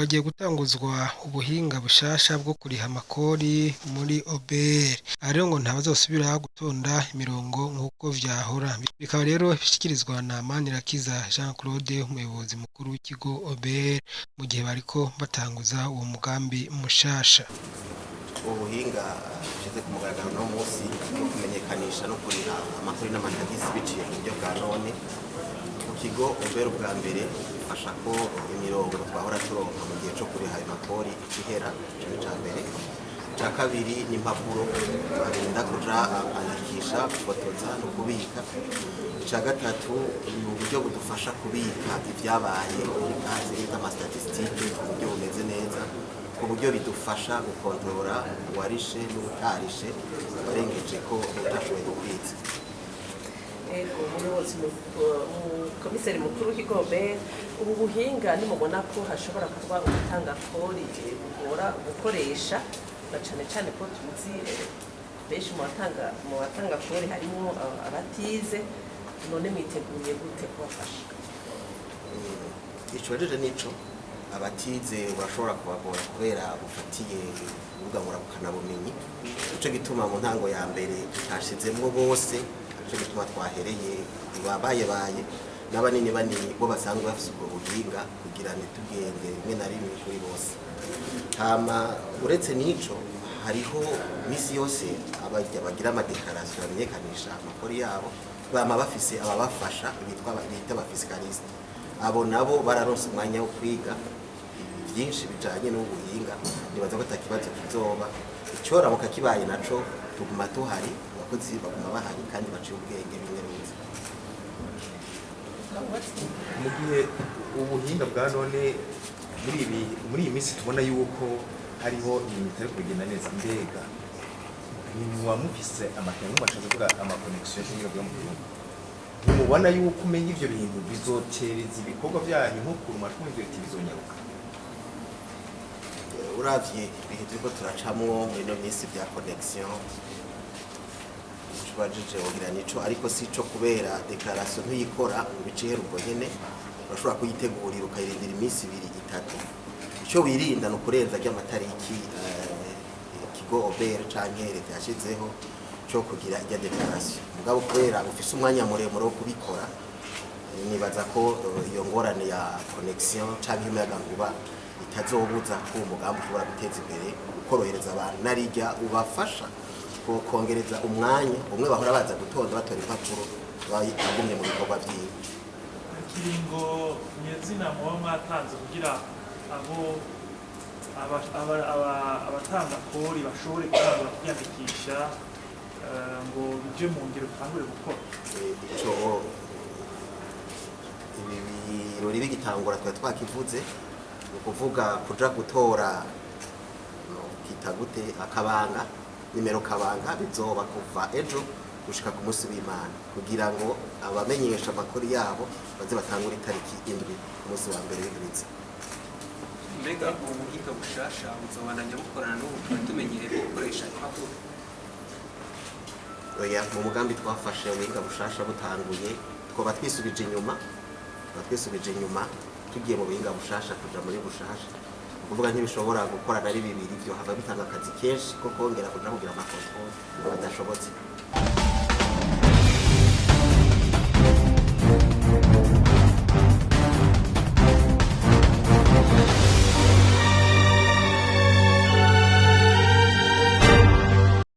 hagiye gutanguzwa ubuhinga bushasha bwo kuriha amakori muri OBR. Aha rero ngo ntabazosubira gutonda imirongo nk'uko vyahora. Bikaba rero bishikirizwa na Manirakiza Jean Claude, umuyobozi mukuru w'ikigo OBR, mu gihe bariko batanguza uwo mugambi mushasha. Ubuhinga bushize ku mugaragaro no munsi no kumenyekanisha no kuriha amakori n'amatagisi biciye mu buryo bwa none. Ikigo OBR bwa mbere bifasha ko imirongo twahora turonka mu gihe cyo kuriha ayo makori ihera cya mbere. Cya kabiri ni impapuro barinda kuja andikisha, gufotoza no kubika. Cya gatatu ni uburyo budufasha kubika ibyabaye muri kazi bita amastatistike ku buryo bumeze neza, ku buryo bidufasha gukontorora uwarishe n'utarishe barengeje ko utashoboye kubitsa. Umuyobozi komiseri mukuru w'ikigo OBR, ubu buhinga nimubona ko hashobora kuba ubutanga kori bugora gukoresha, na cane cane ko tuzi benshi mu batanga kori harimo abatize, none mwiteguye gute kubafasha? Icoreje nico abatize urashobora kubagora kubera ufatiye urubuga ngurukanabumenyi. Ico gituma mu ntango ya mbere tutashizemwo bose, ico gituma twahereye babaye n'abanini bo basanzwe bafise ubwo buhinga kugira ngo tugende rimwe na rimwe kuri bose. Hama uretse nico hariho misi yose bagira amadekarasiyo bamenyekanisha amakori yabo, bama bafise ababafasha bita abafisikaliste. Abo nabo bararonse umwanya wo kwiga byinshi bijanye n'ubuhinga, nibaza ko atakibazo kizoba. Icoramuka kibaye naco tuguma tuhari, abakozi baguma bahari kandi baciye ubwenge bimwe neza. Mu gihe ubuhinga bwa none muri iyi minsi tubona yuko hariho ibintu bitari kugenda neza, mbega muba mufise amakenga mwashatse kuvuga amakonekisiyo y'ibiro mu gihugu, ntimubona yuko umenya ivyo bintu bizotereza ibikorwa vyanyu nko kuruma twumva iti bizonyaruka? Uravye ibihe turiko turacamwo muri no minsi vya connection, bajije wogira nico, ariko sico kubera declaration ntuyikora mu bicihe ubwo nyene, urashobora kuyitegurira ukayirindira iminsi 2-3. Ico wirinda no kurenza ry'amatariki ikigo OBR canke leta yashizeho cyo kugira ijya declaration. Mugabo kubera ufise umwanya muremure wo kubikora, nibaza ko iyo ngorane ya connection canke umuyagankuba itazobuza ko umugambi ushobora guteza imbere, ukorohereza abantu narijya ubafasha kongereza umwanya umwe bahora baza gutonda batora impapuro bagumye mu bikorwa by'iwe. Ikiringo nyezina muba mwatanze kugira abo abatanga kori bashobore kurangura kwiyandikisha ngo bije mu ngiro bitangure gukora? Ico ibi birori bigitangura twakivuze, ukuvuga kuja gutora kitagute akabanga nimero kabanga bizoba kuva ejo gushika ku munsi w'Imana, kugira ngo abamenyesha amakori yabo baze batangura itariki 7 ku munsi wa mbere w'Igiriza. Mbega ubuhinga bushasha buzobananya bukorana n'ubu tumenyereye gukoresha impapuro? Oya, mu mugambi twafashe ubuhinga bushasha butanguye twoba twisubije inyuma tugiye mu buhinga bushasha kuja muri bushasha, kuvuga ntibishobora gukorana ari bibiri, byo hava bitanga akazi kenshi ko kongera kuja kugira amakontrole badashobotse.